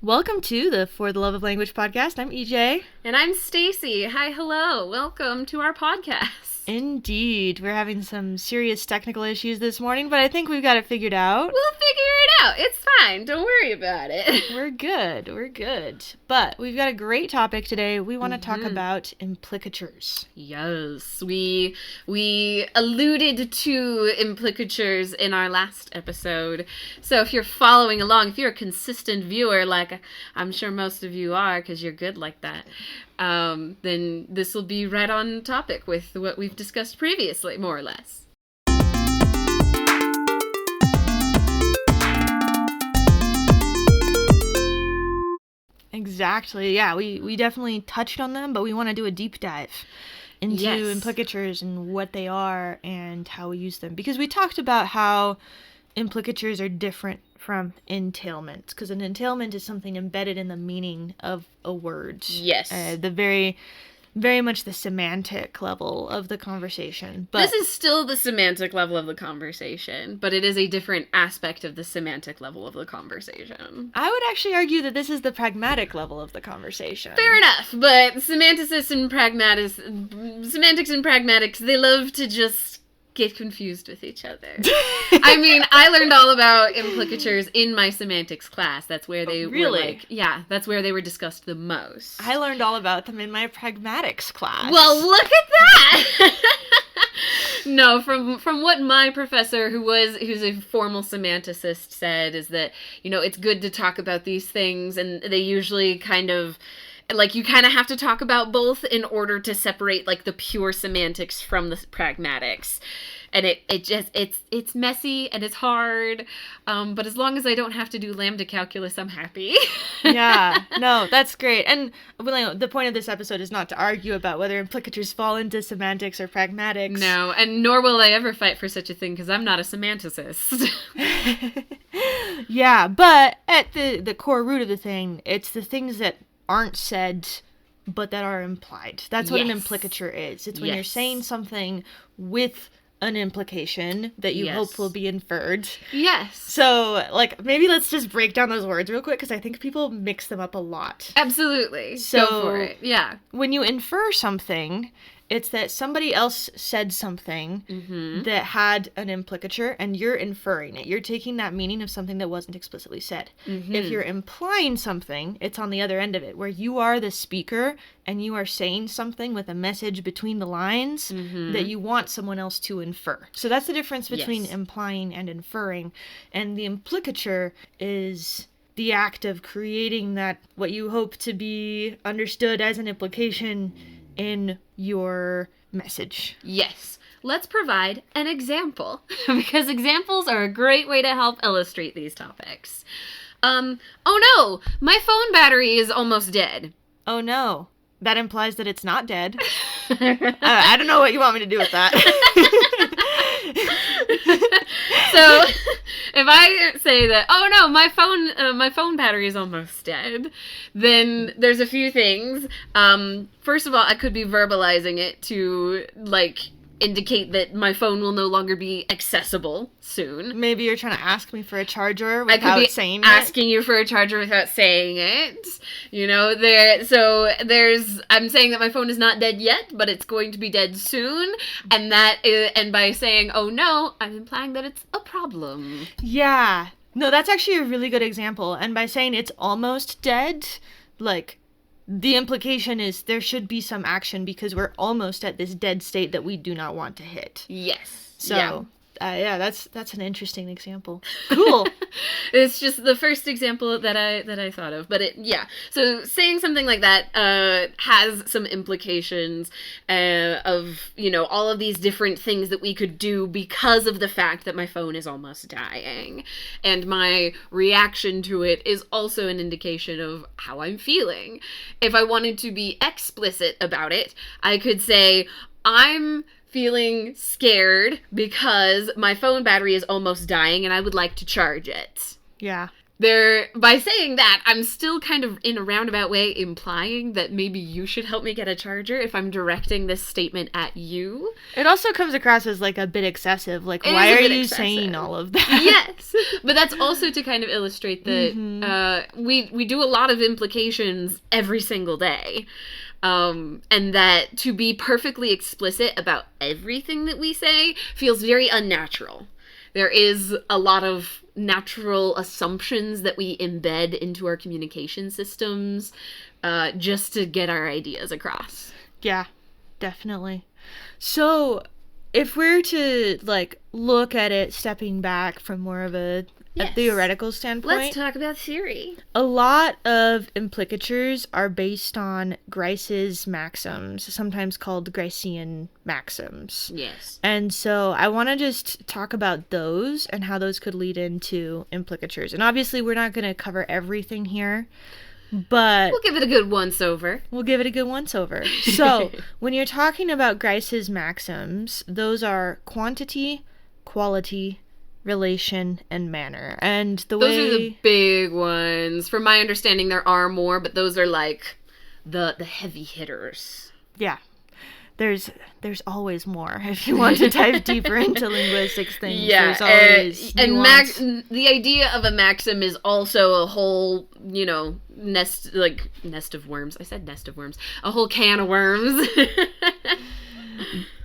Welcome to the For the Love of Language podcast. I'm EJ. And I'm Stacy. Hi, hello. Welcome to our podcast. Indeed. We're having some serious technical issues this morning, but I think we've got it figured out. We'll figure it out. It's fine. Don't worry about it. We're good. But we've got a great topic today. We want to talk about implicatures. Yes. We alluded to implicatures in our last episode. So if you're following along, if you're a consistent viewer, like I'm sure most of you are because you're good like that, then this will be right on topic with what we've discussed previously, more or less. Exactly. Yeah, we definitely touched on them, but we want to do a deep dive into implicatures and what they are and how we use them. Because we talked about how implicatures are different from entailments, because an entailment is something embedded in the meaning of a word. Yes. The very much the semantic level of the conversation. But this is still the semantic level of the conversation, but it is a different aspect of the semantic level of the conversation. I would actually argue that this is the pragmatic level of the conversation. Fair enough, but semantics and pragmatics, they love to just get confused with each other. I mean, I learned all about implicatures in my semantics class. That's where they really? That's where they were discussed the most. I learned all about them in my pragmatics class. Well, look at that! No, from what my professor, who's a formal semanticist, said is that, it's good to talk about these things, and they usually kind of, you kind of have to talk about both in order to separate, the pure semantics from the pragmatics. And it's messy and it's hard, but as long as I don't have to do lambda calculus, I'm happy. Yeah, no, that's great. And the point of this episode is not to argue about whether implicatures fall into semantics or pragmatics. No, and nor will I ever fight for such a thing, because I'm not a semanticist. Yeah, but at the core root of the thing, it's the things that aren't said but that are implied. That's what an implicature is. It's when you're saying something with an implication that you hope will be inferred. Yes. So, maybe let's just break down those words real quick, because I think people mix them up a lot. Absolutely. So, go for it. Yeah. When you infer something, it's that somebody else said something that had an implicature, and you're inferring it. You're taking that meaning of something that wasn't explicitly said. If you're implying something, it's on the other end of it, where you are the speaker, and you are saying something with a message between the lines that you want someone else to infer. So that's the difference between implying and inferring. And the implicature is the act of creating that, what you hope to be understood as an implication in your message. Yes. Let's provide an example, because examples are a great way to help illustrate these topics. Oh no, my phone battery is almost dead. Oh no, that implies that it's not dead. I don't know what you want me to do with that. So, if I say that, oh no, my phone battery is almost dead, then there's a few things. First of all, I could be verbalizing it to, indicate that my phone will no longer be accessible soon. Maybe you're trying to ask me for a charger without saying it. I could be asking you for a charger without saying it. I'm saying that my phone is not dead yet, but it's going to be dead soon. And by saying, oh no, I'm implying that it's a problem. Yeah. No, that's actually a really good example. And by saying it's almost dead, the implication is there should be some action because we're almost at this dead state that we do not want to hit. Yes. So, that's an interesting example. Cool. It's just the first example that I thought of, but so saying something like that has some implications of all of these different things that we could do because of the fact that my phone is almost dying, and my reaction to it is also an indication of how I'm feeling. If I wanted to be explicit about it, I could say, I'm feeling scared because my phone battery is almost dying and I would like to charge it. Yeah. By saying that, I'm still kind of in a roundabout way implying that maybe you should help me get a charger if I'm directing this statement at you. It also comes across as like a bit excessive. Like, why are you saying all of that? Yes. But that's also to kind of illustrate that we do a lot of implications every single day. And that to be perfectly explicit about everything that we say feels very unnatural. There is a lot of natural assumptions that we embed into our communication systems just to get our ideas across. Yeah, definitely. So if we're to like look at it stepping back from more of a theoretical standpoint, let's talk about theory. A lot of implicatures are based on Grice's maxims, sometimes called Gricean Maxims. Yes. And so I want to just talk about those and how those could lead into implicatures. And obviously we're not going to cover everything here, but we'll give it a good once-over. So when you're talking about Grice's maxims, those are quantity, quality, relation, and manner. And those are the big ones. From my understanding, there are more, but those are like the heavy hitters. Yeah. There's always more. If you want to dive deeper into linguistics things, there's always the idea of a maxim is also a whole, nest of worms. I said nest of worms. A whole can of worms.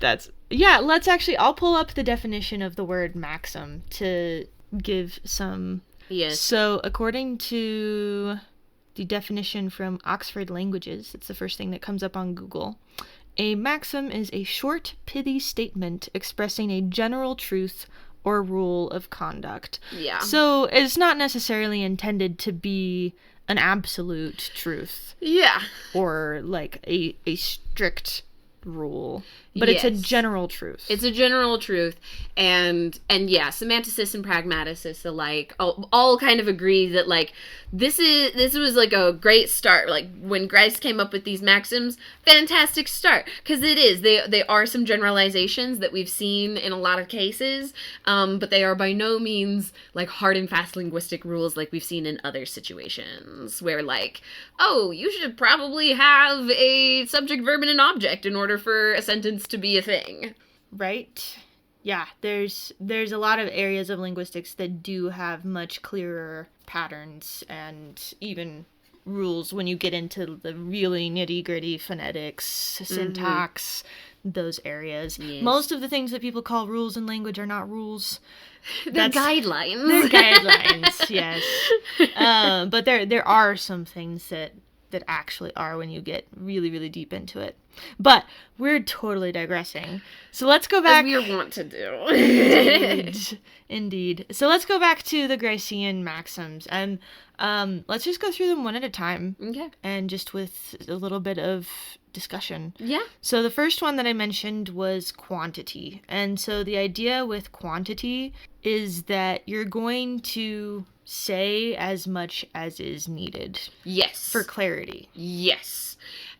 Let's actually, I'll pull up the definition of the word maxim to give some. Yes. So according to the definition from Oxford Languages, it's the first thing that comes up on Google. A maxim is a short, pithy statement expressing a general truth or rule of conduct. Yeah. So it's not necessarily intended to be an absolute truth. Yeah. Or like a strict rule. But yes. It's a general truth. It's a general truth. And yeah, semanticists and pragmaticists alike all kind of agree that, like, this was, like, a great start. Like, when Grice came up with these maxims, fantastic start. Because it is. They are some generalizations that we've seen in a lot of cases, but they are by no means, like, hard and fast linguistic rules like we've seen in other situations. Where, like, oh, you should probably have a subject, verb, and an object in order for a sentence to be a thing. Right? Yeah, there's a lot of areas of linguistics that do have much clearer patterns and even rules when you get into the really nitty-gritty phonetics, syntax, those areas. Yes. Most of the things that people call rules in language are not rules. They're guidelines. They're guidelines, yes. But there are some things that actually are when you get really, really deep into it. But we're totally digressing. So let's go back. As we want to do. Indeed. So let's go back to the Gricean maxims. And let's just go through them one at a time. Okay. And just with a little bit of discussion. Yeah. So the first one that I mentioned was quantity. And so the idea with quantity is that you're going to say as much as is needed. Yes. For clarity. Yes.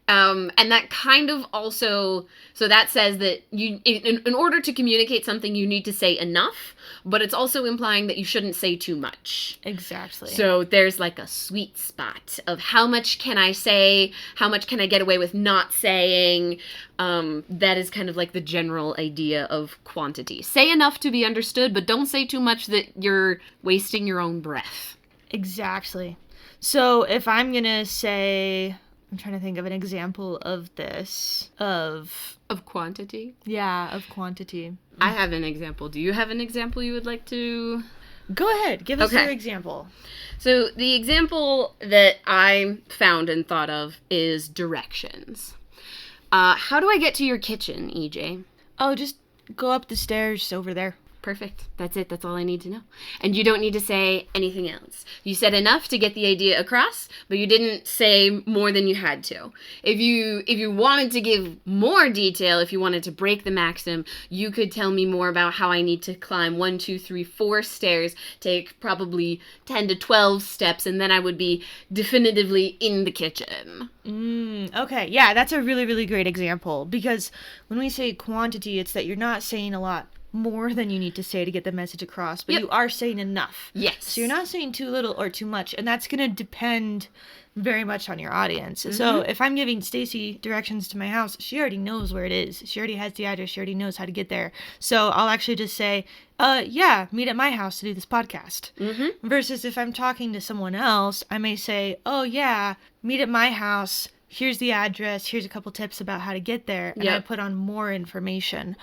And that kind of also, so that says that you, in order to communicate something, you need to say enough, but it's also implying that you shouldn't say too much. Exactly. So there's like a sweet spot of how much can I say, how much can I get away with not saying. That is kind of like the general idea of quantity. Say enough to be understood, but don't say too much that you're wasting your own breath. Exactly. So if I'm going to say, I'm trying to think of an example of this. Of quantity? Yeah, of quantity. I have an example. Do you have an example you would like to? Go ahead. Give us your example. So the example that I found and thought of is directions. How do I get to your kitchen, EJ? Oh, just go up the stairs over there. Perfect. That's it. That's all I need to know. And you don't need to say anything else. You said enough to get the idea across, but you didn't say more than you had to. If you wanted to give more detail, if you wanted to break the maxim, you could tell me more about how I need to climb 1, 2, 3, 4 stairs, take probably 10 to 12 steps, and then I would be definitively in the kitchen. Okay. Yeah, that's a really, really great example, because when we say quantity, it's that you're not saying a lot more than you need to say to get the message across, but you are saying enough. Yes. So you're not saying too little or too much, and that's going to depend very much on your audience. So if I'm giving Stacy directions to my house, she already knows where it is. She already has the address. She already knows how to get there. So I'll actually just say, yeah, meet at my house to do this podcast. Versus if I'm talking to someone else, I may say, oh yeah, meet at my house. Here's the address. Here's a couple tips about how to get there. And I put on more information.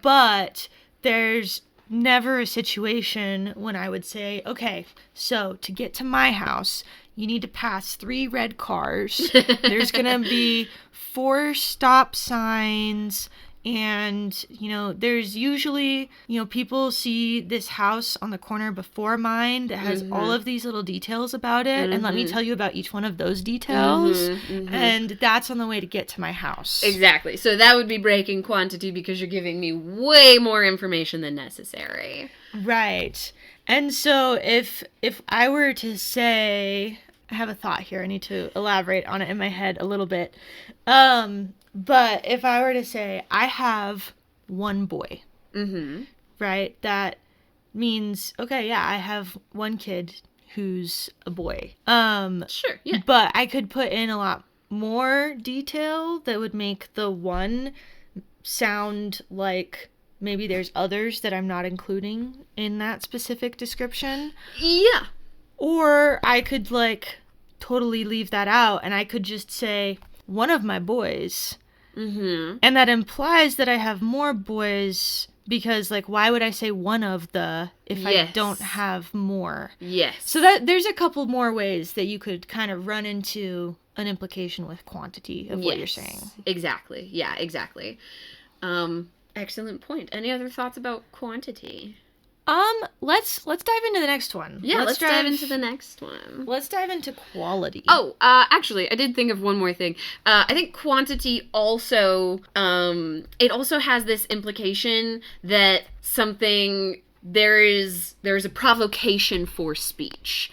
But there's never a situation when I would say, okay, so to get to my house, you need to pass 3 red cars. There's going to be 4 stop signs. And, you know, there's usually, you know, people see this house on the corner before mine that has all of these little details about it. And let me tell you about each one of those details. And that's on the way to get to my house. Exactly. So that would be breaking quantity because you're giving me way more information than necessary. Right. And so if I were to say, I have a thought here. I need to elaborate on it in my head a little bit. But if I were to say, I have 1 boy, right, that means, okay, yeah, I have 1 kid who's a boy. Sure, yeah. But I could put in a lot more detail that would make the 1 sound like maybe there's others that I'm not including in that specific description. Yeah. Or I could, like, totally leave that out, and I could just say, 1 of my boys. And that implies that I have more boys because, like, why would I say 1 of the if I don't have more? Yes. So that there's a couple more ways that you could kind of run into an implication with quantity of what you're saying. Exactly. Yeah, exactly. Excellent point. Any other thoughts about quantity? Let's dive into the next one. Yeah, let's dive into the next one. Let's dive into quality. Oh, actually, I did think of one more thing. I think quantity also, it also has this implication that there's a provocation for speech.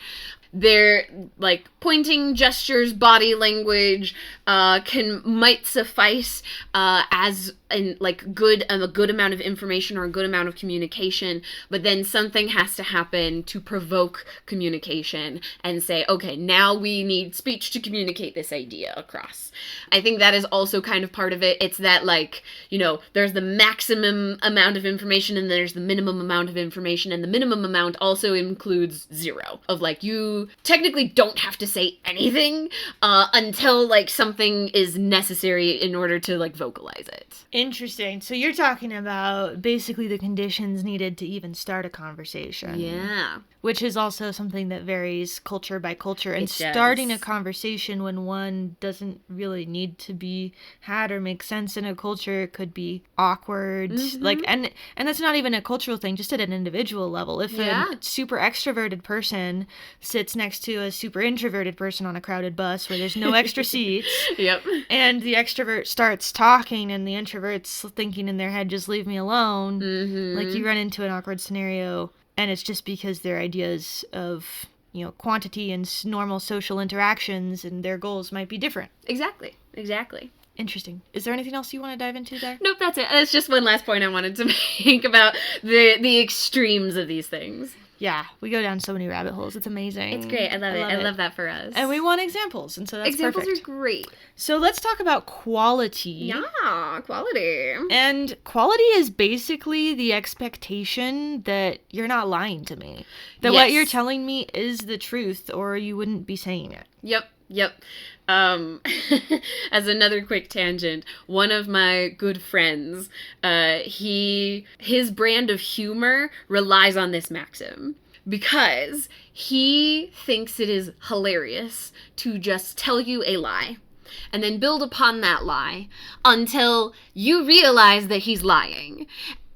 They're like pointing gestures, body language, might suffice as a good amount of information or a good amount of communication, but then something has to happen to provoke communication and say, okay, now we need speech to communicate this idea across. I think that is also kind of part of it. It's that, like, you know, there's the maximum amount of information and there's the minimum amount of information, and the minimum amount also includes 0 of, like, you technically don't have to say anything until, like, something is necessary in order to, like, vocalize it. Interesting. So you're talking about basically the conditions needed to even start a conversation. Yeah. Which is also something that varies culture by culture. And starting a conversation when one doesn't really need to be had or make sense in a culture could be awkward. Like, and that's not even a cultural thing, just at an individual level. If a super extroverted person sits next to a super introverted person on a crowded bus where there's no extra seats. And the extrovert starts talking and the introvert's thinking in their head, just leave me alone. Like, you run into an awkward scenario. And it's just because their ideas of, you know, quantity and normal social interactions and their goals might be different. Exactly. Interesting. Is there anything else you want to dive into there? Nope, that's it. That's just one last point I wanted to make about the extremes of these things. Yeah, we go down so many rabbit holes. It's amazing. It's great. I love it. I love that for us. And we want examples, and so that's examples perfect. Are great. So let's talk about quality. Yeah, quality. And quality is basically the expectation that you're not lying to me. That what you're telling me is the truth, or you wouldn't be saying it. Yep. As another quick tangent, one of my good friends, his brand of humor relies on this maxim because he thinks it is hilarious to just tell you a lie and then build upon that lie until you realize that he's lying.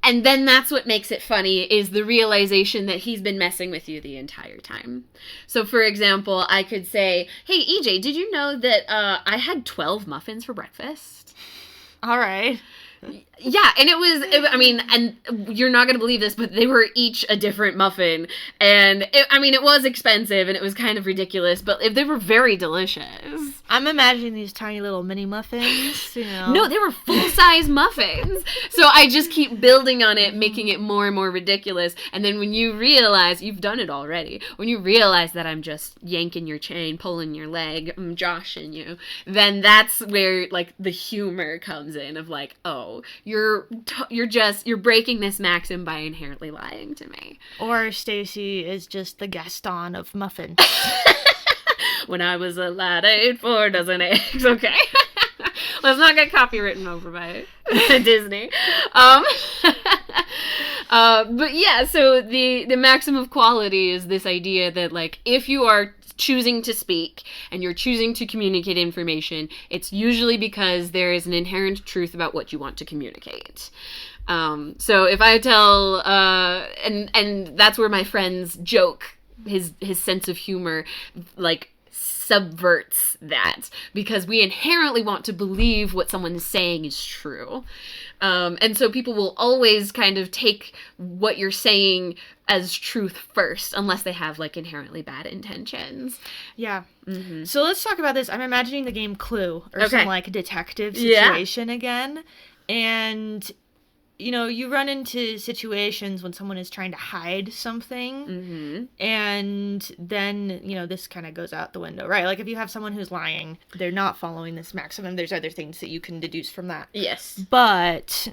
And then that's what makes it funny, is the realization that he's been messing with you the entire time. So, for example, I could say, hey, EJ, did you know that I had 12 muffins for breakfast? All right. Yeah, and I mean, and you're not going to believe this, but they were each a different muffin. And, it was expensive, and it was kind of ridiculous, but they were very delicious. I'm imagining these tiny little mini muffins, No, they were full-size muffins. So I just keep building on it, making it more and more ridiculous. And then when you realize, you've done it already, when you realize that I'm just yanking your chain, pulling your leg, I'm joshing you, then that's where, like, the humor comes in of, like, oh, you're breaking this maxim by inherently lying to me. Or Stacy is just the Gaston of muffins. When I was a lad, I ate 4 dozen eggs. Okay. Let's not get copywritten over by Disney. But yeah, so the maxim of quality is this idea that, like, if you are choosing to speak and you're choosing to communicate information, it's usually because there is an inherent truth about what you want to communicate. So if I tell, and that's where my friend's joke, his sense of humor, like, subverts that, because we inherently want to believe what someone is saying is true. And so people will always kind of take what you're saying as truth first, unless they have, like, inherently bad intentions. Yeah. Mm-hmm. So let's talk about this. I'm imagining the game Clue, or some, like, detective situation again. And, you run into situations when someone is trying to hide something. Mm-hmm. And then, this kind of goes out the window, right? Like, if you have someone who's lying, they're not following this maximum. There's other things that you can deduce from that. Yes. But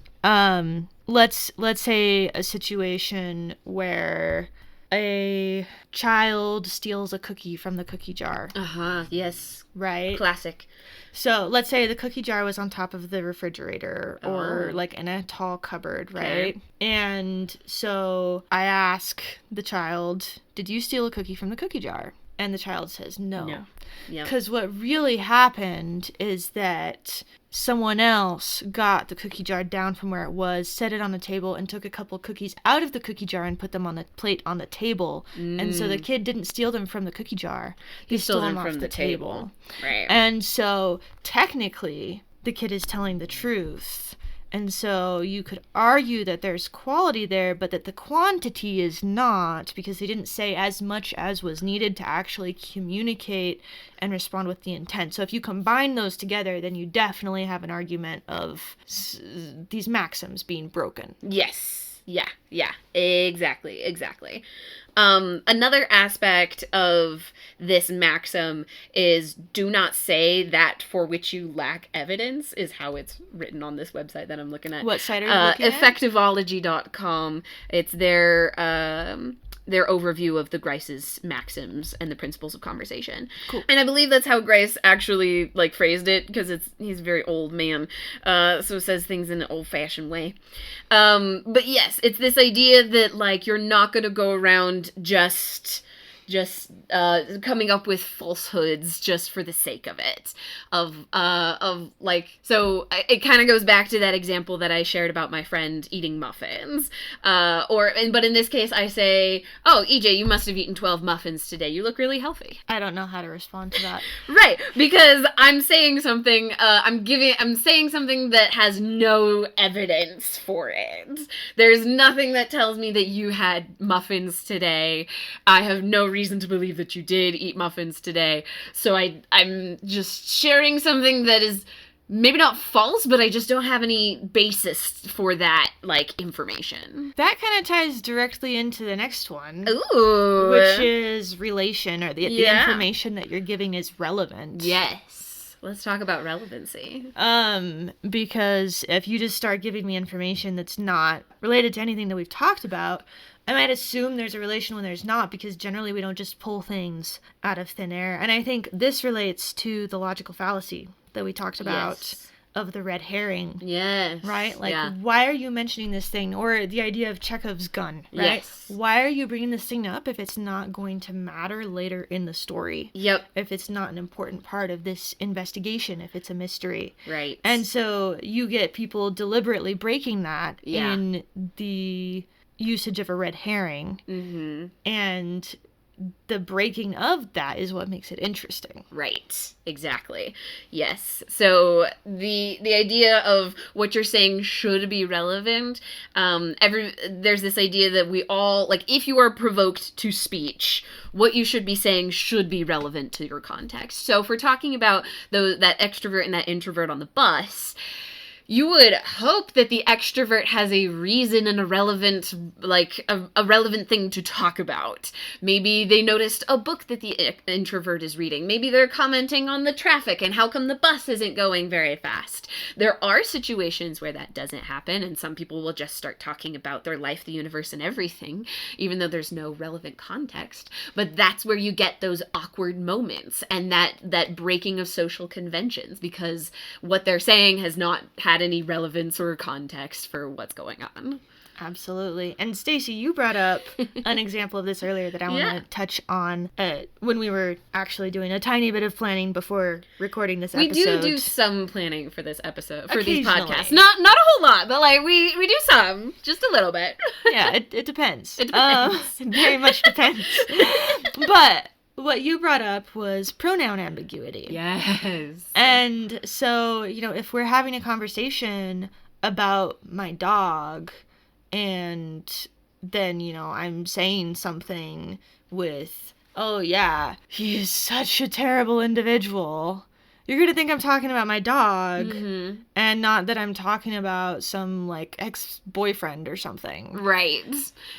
let's say a situation where a child steals a cookie from the cookie jar. Uh-huh. Yes. Right? Classic. So let's say the cookie jar was on top of the refrigerator or like in a tall cupboard, right? Okay. And so I ask the child, did you steal a cookie from the cookie jar? And the child says no. No. Because what really happened is that someone else got the cookie jar down from where it was, set it on the table, and took a couple cookies out of the cookie jar and put them on the plate on the table. And so the kid didn't steal them from the cookie jar. He stole them off the table. Right. And so technically, the kid is telling the truth. And so you could argue that there's quality there, but that the quantity is not, because they didn't say as much as was needed to actually communicate and respond with the intent. So if you combine those together, then you definitely have an argument of these maxims being broken. Yes. Yeah. Exactly. Another aspect of this maxim is do not say that for which you lack evidence, is how it's written on this website that I'm looking at. What site are you looking at? Effectivology.com. It's their overview of the Grice's maxims and the principles of conversation. Cool. And I believe that's how Grice actually, like, phrased it, because he's a very old man, so says things in an old-fashioned way. But yes, it's this idea that, like, you're not going to go around just coming up with falsehoods just for the sake of it. So it kind of goes back to that example that I shared about my friend eating muffins. But in this case, I say, oh, EJ, you must have eaten 12 muffins today. You look really healthy. I don't know how to respond to that. Right, because I'm saying something, I'm saying something that has no evidence for it. There's nothing that tells me that you had muffins today. I have no reason to believe that you did eat muffins today. So I'm just sharing something that is maybe not false, but I just don't have any basis for that, like, information. That kind of ties directly into the next one. Ooh. Which is relation, or the information that you're giving is relevant. Yes. Let's talk about relevancy. Because if you just start giving me information that's not related to anything that we've talked about, I might assume there's a relation when there's not, because generally we don't just pull things out of thin air. And I think this relates to the logical fallacy that we talked about of the red herring. Yes. Right? Like, why are you mentioning this thing? Or the idea of Chekhov's gun, right? Yes. Why are you bringing this thing up if it's not going to matter later in the story? Yep. If it's not an important part of this investigation, if it's a mystery. Right. And so you get people deliberately breaking that in the usage of a red herring. Mm-hmm. And the breaking of that is what makes it interesting. Right. Exactly. Yes. So the idea of what you're saying should be relevant. There's this idea that we all, like, if you are provoked to speech, what you should be saying should be relevant to your context. So if we're talking about that extrovert and that introvert on the bus, you would hope that the extrovert has a reason and a relevant, like, a relevant thing to talk about. Maybe they noticed a book that the introvert is reading. Maybe they're commenting on the traffic and how come the bus isn't going very fast. There are situations where that doesn't happen, and some people will just start talking about their life, the universe, and everything, even though there's no relevant context. But that's where you get those awkward moments and that breaking of social conventions, because what they're saying has not had any relevance or context for what's going on. Absolutely. And Stacey, you brought up an example of this earlier that I want to touch on when we were actually doing a tiny bit of planning before recording this episode. We do some planning for this episode, for these podcasts. Not a whole lot, but like we do some, just a little bit. Yeah, it depends. It depends. It very much depends. But what you brought up was pronoun ambiguity. Yes. And so, if we're having a conversation about my dog, and then, I'm saying something with, oh yeah, he is such a terrible individual, you're going to think I'm talking about my dog, and not that I'm talking about some, like, ex-boyfriend or something. Right.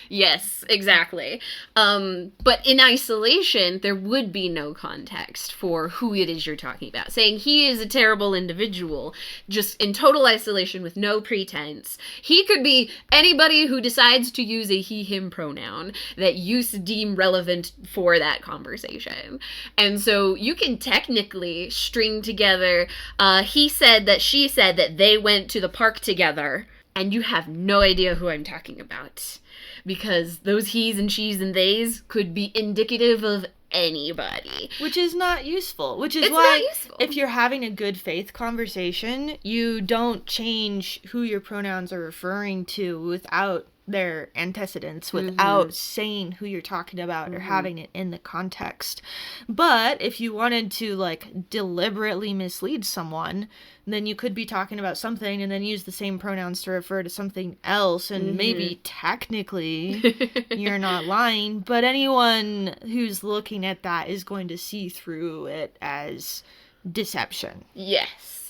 Yes, exactly. But in isolation, there would be no context for who it is you're talking about. Saying he is a terrible individual, just in total isolation with no pretense. He could be anybody who decides to use a he, him pronoun that you deem relevant for that conversation. And so you can technically string together, he said that she said that they went to the park together, and you have no idea who I'm talking about, because those he's and she's and they's could be indicative of anybody. Which is not useful. Which is why if you're having a good faith conversation, you don't change who your pronouns are referring to without their antecedents, without saying who you're talking about or having it in the context. But if you wanted to, like, deliberately mislead someone, then you could be talking about something and then use the same pronouns to refer to something else, and maybe technically you're not lying, but anyone who's looking at that is going to see through it as deception. Yes.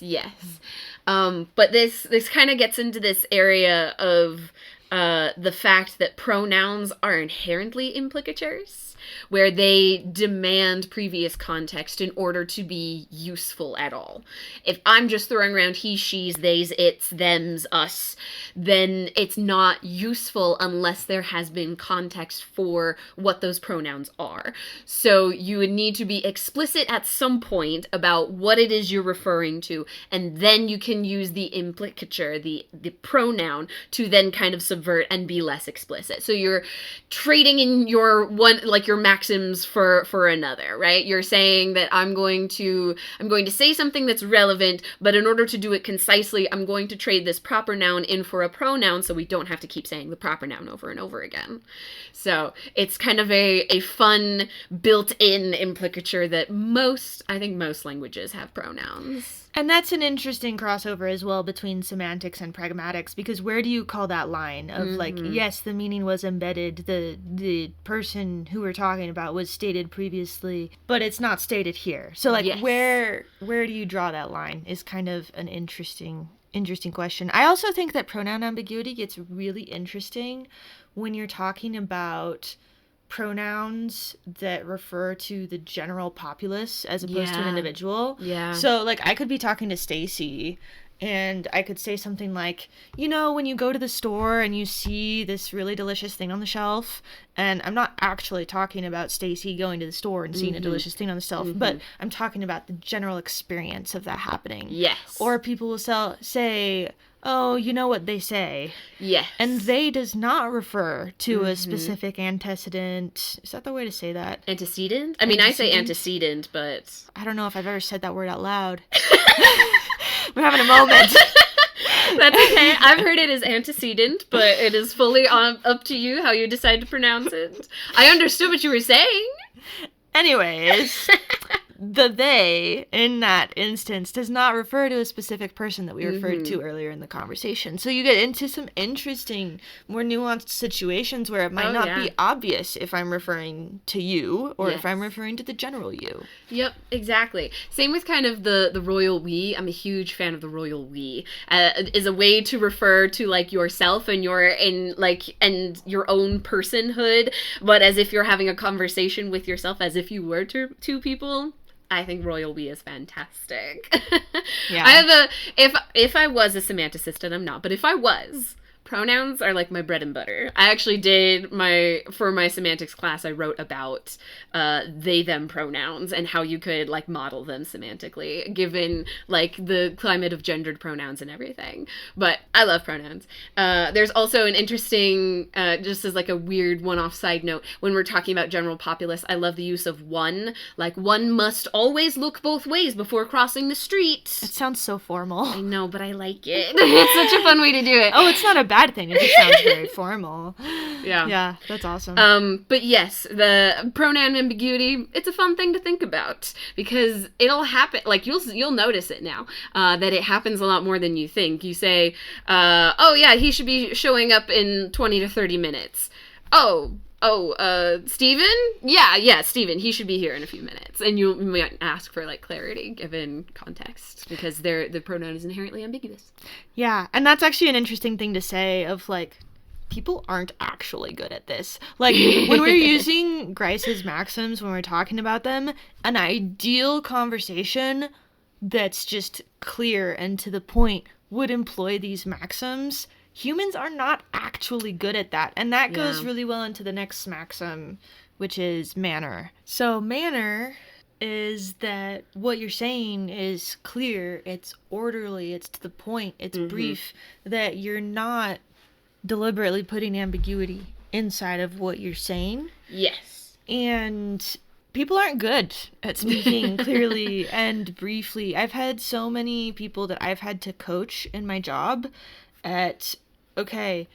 But this kind of gets into this area of the fact that pronouns are inherently implicatures, where they demand previous context in order to be useful at all. If I'm just throwing around he, she's, they's, it's, them's, us, then it's not useful unless there has been context for what those pronouns are. So you would need to be explicit at some point about what it is you're referring to, and then you can use the implicature, the pronoun, to then kind of subvert and be less explicit. So you're trading in your maxims for another, right? You're saying that I'm going to say something that's relevant, but in order to do it concisely, I'm going to trade this proper noun in for a pronoun, so we don't have to keep saying the proper noun over and over again. So it's kind of a fun built-in implicature that I think most languages have pronouns. And that's an interesting crossover as well between semantics and pragmatics, because where do you call that line of like, yes, the meaning was embedded, the person who we're talking about was stated previously, but it's not stated here. So like, yes. where do you draw that line is kind of an interesting question. I also think that pronoun ambiguity gets really interesting when you're talking about pronouns that refer to the general populace as opposed to an individual. Yeah. So, like, I could be talking to Stacy, and I could say something like, when you go to the store and you see this really delicious thing on the shelf, and I'm not actually talking about Stacy going to the store and seeing a delicious thing on the shelf, but I'm talking about the general experience of that happening. Yes. Or people will say, oh, you know what they say. Yes. And they does not refer to a specific antecedent. Is that the way to say that? Antecedent? I mean, I say antecedent, but I don't know if I've ever said that word out loud. We're having a moment. That's okay. I've heard it as antecedent, but it is fully up to you how you decide to pronounce it. I understood what you were saying. Anyways, the they in that instance does not refer to a specific person that we referred to earlier in the conversation. So you get into some interesting, more nuanced situations where it might not be obvious if I'm referring to you or if I'm referring to the general you. Yep, exactly. Same with kind of the royal we. I'm a huge fan of the royal we. Is a way to refer to like yourself and your own personhood, but as if you're having a conversation with yourself, as if you were two people. I think royal we is fantastic. Yeah. I have if I was a semanticist, and I'm not, but if I was, pronouns are like my bread and butter. I actually did for my semantics class, I wrote about they, them pronouns and how you could like model them semantically, given like the climate of gendered pronouns and everything. But I love pronouns. There's also an interesting, just as like a weird one-off side note, when we're talking about general populace, I love the use of one. Like, one must always look both ways before crossing the street. It sounds so formal. I know, but I like it. It's such a fun way to do it. Oh, it's not a bad thing. It just sounds very formal. Yeah. Yeah, that's awesome. But yes, the pronoun ambiguity, it's a fun thing to think about because it'll happen. Like, you'll notice it now, that it happens a lot more than you think. You say, oh yeah, he should be showing up in 20 to 30 minutes. Steven? Yeah, Steven, he should be here in a few minutes. And you might ask for, like, clarity given context, because the pronoun is inherently ambiguous. Yeah, and that's actually an interesting thing to say of, like, people aren't actually good at this. Like, when we're using Grice's Maxims, when we're talking about them, an ideal conversation that's just clear and to the point would employ these maxims. Humans are not actually good at that. And that goes really well into the next maxim, which is manner. So manner is that what you're saying is clear, it's orderly, it's to the point, it's brief, that you're not deliberately putting ambiguity inside of what you're saying. Yes. And people aren't good at speaking clearly and briefly. I've had so many people that I've had to coach in my job at, okay,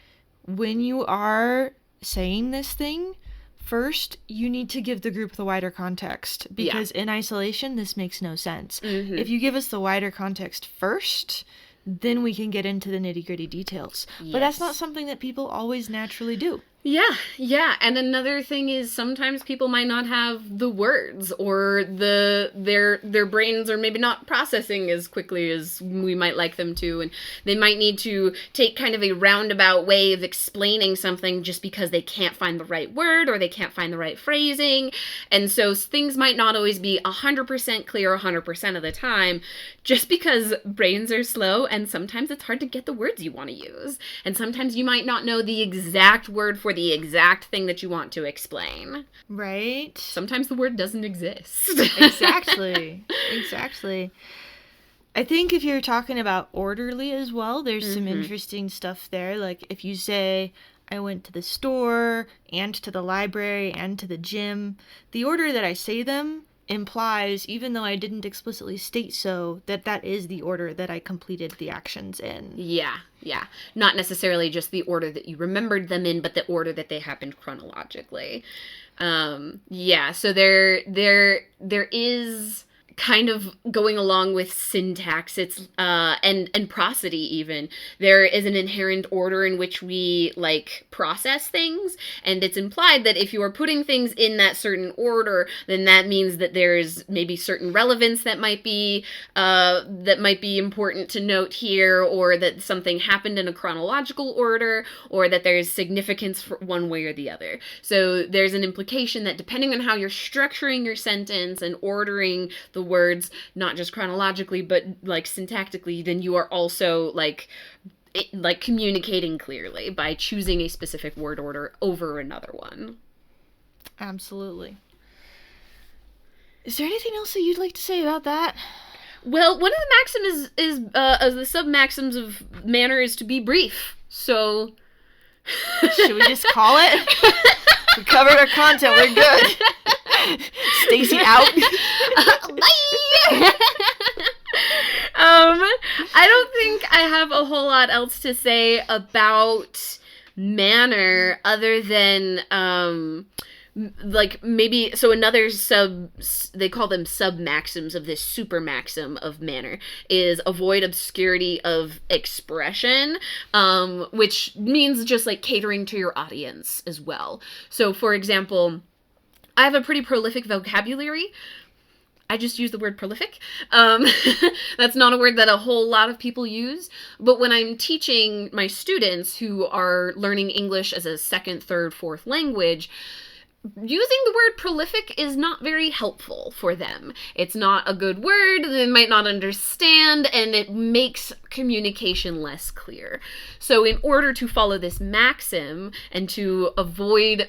when you are saying this thing, first, you need to give the group the wider context, because in isolation, this makes no sense. If you give us the wider context first, then we can get into the nitty-gritty details. Yes. But that's not something that people always naturally do. Yeah. And another thing is sometimes people might not have the words, or their brains are maybe not processing as quickly as we might like them to, and they might need to take kind of a roundabout way of explaining something just because they can't find the right word or they can't find the right phrasing. And so things might not always be 100% clear 100% of the time, just because brains are slow, and sometimes it's hard to get the words you want to use. And sometimes you might not know the exact word for the exact thing that you want to explain. Right. Sometimes the word doesn't exist. Exactly. I think if you're talking about orderly as well, there's some interesting stuff there. Like if you say, I went to the store and to the library and to the gym, the order that I say them implies, even though I didn't explicitly state so, that is the order that I completed the actions in. Yeah. Not necessarily just the order that you remembered them in, but the order that they happened chronologically. So there is kind of going along with syntax, it's and prosody even. There is an inherent order in which we like process things, and it's implied that if you are putting things in that certain order, then that means that there's maybe certain relevance that might be important to note here, or that something happened in a chronological order, or that there's significance for one way or the other. So there's an implication that depending on how you're structuring your sentence and ordering the words, not just chronologically, but like syntactically, then you are also like communicating clearly by choosing a specific word order over another one. Absolutely. Is there anything else that you'd like to say about that? Well, one of the maxims is the sub-maxims of manner is to be brief. So should we just call it? We covered our content. We're good. Stacy out. Bye. I don't think I have a whole lot else to say about manner other than like maybe so another they call them sub maxims of this super maxim of manner is avoid obscurity of expression, which means just like catering to your audience as well. So for example, I have a pretty prolific vocabulary. I just use the word prolific. That's not a word that a whole lot of people use. But when I'm teaching my students who are learning English as a second, third, fourth language, using the word prolific is not very helpful for them. It's not a good word, they might not understand, and it makes communication less clear. So in order to follow this maxim and to avoid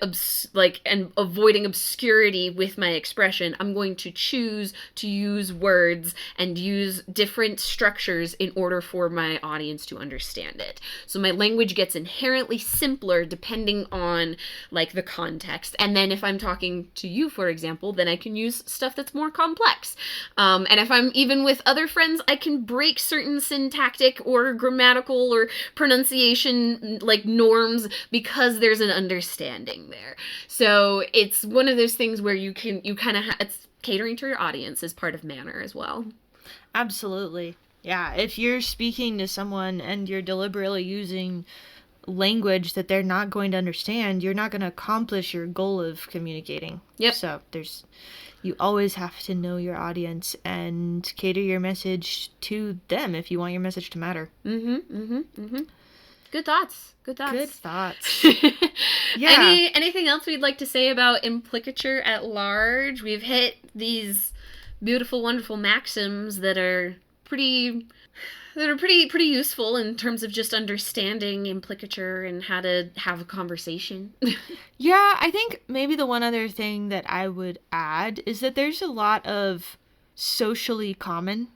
avoiding obscurity with my expression, I'm going to choose to use words and use different structures in order for my audience to understand it. So my language gets inherently simpler depending on like the context. And then if I'm talking to you, for example, then I can use stuff that's more complex. And if I'm even with other friends, I can break certain syntactic or grammatical or pronunciation like norms because there's an understanding there. So it's one of those things where you kind of it's catering to your audience as part of manner as well. Absolutely. Yeah. If you're speaking to someone and you're deliberately using language that they're not going to understand, you're not going to accomplish your goal of communicating. Yep. So you always have to know your audience and cater your message to them if you want your message to matter. Good thoughts. Yeah. Anything else we'd like to say about implicature at large? We've hit these beautiful, wonderful maxims that are pretty useful in terms of just understanding implicature and how to have a conversation. Yeah, I think maybe the one other thing that I would add is that there's a lot of socially common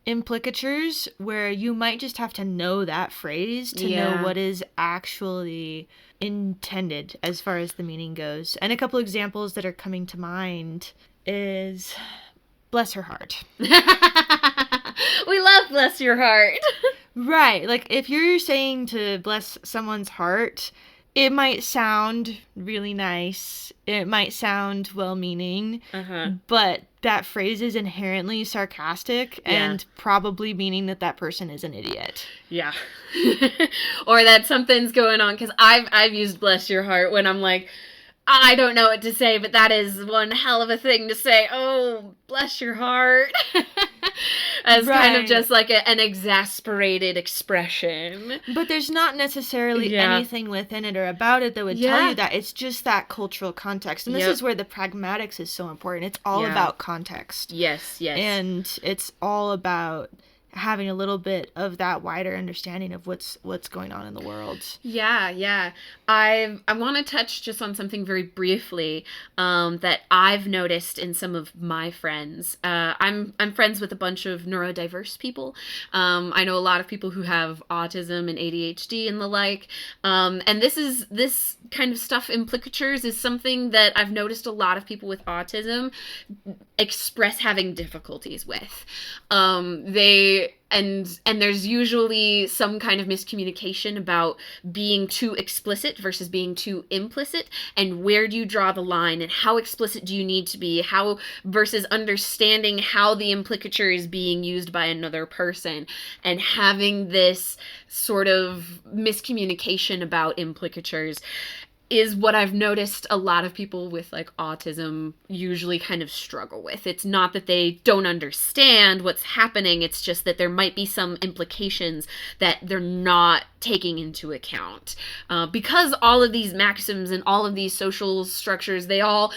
implicatures where you might just have to know that phrase to know what is actually intended as far as the meaning goes. And a couple examples that are coming to mind is bless her heart. We love bless your heart. Right. Like if you're saying to bless someone's heart, it might sound really nice. It might sound well-meaning, but that phrase is inherently sarcastic and probably meaning that person is an idiot. Yeah. Or that something's going on, because I've used bless your heart when I'm like, I don't know what to say, but that is one hell of a thing to say. Oh, bless your heart. As kind of just like an exasperated expression. But there's not necessarily anything within it or about it that would tell you that. It's just that cultural context. And this is where the pragmatics is so important. It's all about context. Yes. And it's all about having a little bit of that wider understanding of what's going on in the world. Yeah. I want to touch just on something very briefly that I've noticed in some of my friends. I'm friends with a bunch of neurodiverse people. I know a lot of people who have autism and ADHD and the like. And this kind of stuff, implicatures, is something that I've noticed a lot of people with autism express having difficulties with. And there's usually some kind of miscommunication about being too explicit versus being too implicit, and where do you draw the line, and how explicit do you need to be, how versus understanding how the implicature is being used by another person, and having this sort of miscommunication about implicatures is what I've noticed a lot of people with like autism usually kind of struggle with. It's not that they don't understand what's happening, it's just that there might be some implications that they're not taking into account. Because all of these maxims and all of these social structures, they all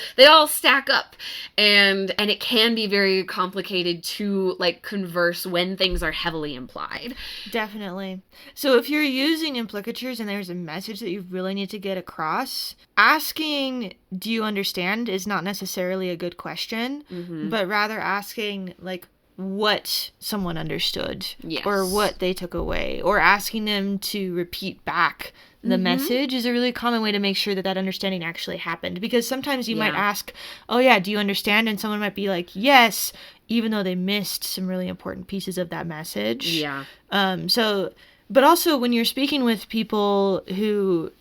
stack up, and it can be very complicated to like converse when things are heavily implied. Definitely. So if you're using implicatures and there's a message that you really need to get across, asking, do you understand, is not necessarily a good question, but rather asking, like, what someone understood or what they took away, or asking them to repeat back the message is a really common way to make sure that understanding actually happened. Because sometimes you might ask, oh yeah, do you understand? And someone might be like, yes, even though they missed some really important pieces of that message. Yeah. But also when you're speaking with people who,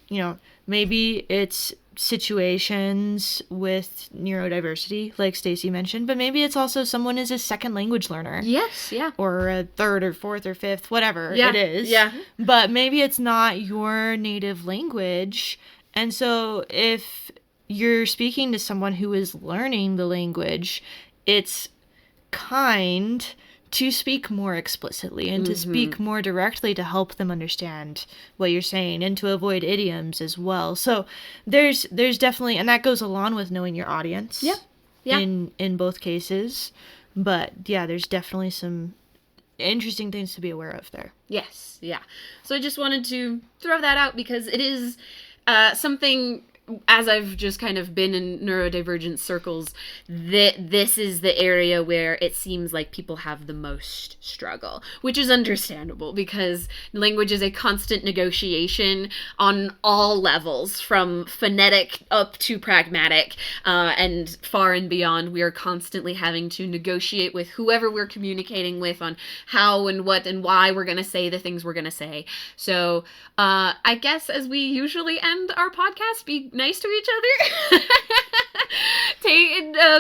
maybe it's situations with neurodiversity, like Stacey mentioned, but maybe it's also someone is a second language learner. Yes, yeah. Or a third or fourth or fifth, whatever it is. Yeah. But maybe it's not your native language. And so if you're speaking to someone who is learning the language, it's kind to speak more explicitly and to speak more directly to help them understand what you're saying and to avoid idioms as well. So there's definitely, and that goes along with knowing your audience. Yeah. In both cases. But yeah, there's definitely some interesting things to be aware of there. Yes, yeah. So I just wanted to throw that out because it is something, as I've just kind of been in neurodivergent circles, this is the area where it seems like people have the most struggle, which is understandable because language is a constant negotiation on all levels, from phonetic up to pragmatic, and far and beyond. We are constantly having to negotiate with whoever we're communicating with on how and what and why we're going to say the things we're going to say. So I guess as we usually end our podcast, be nice to each other.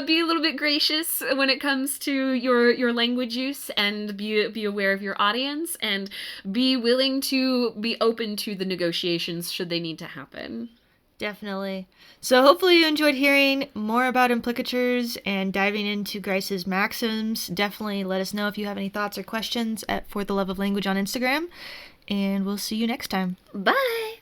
Be a little bit gracious when it comes to your language use, and be aware of your audience, and be willing to be open to the negotiations should they need to happen. Definitely. So hopefully you enjoyed hearing more about implicatures and diving into Grice's Maxims. Definitely let us know if you have any thoughts or questions at For the Love of Language on Instagram, and we'll see you next time. Bye!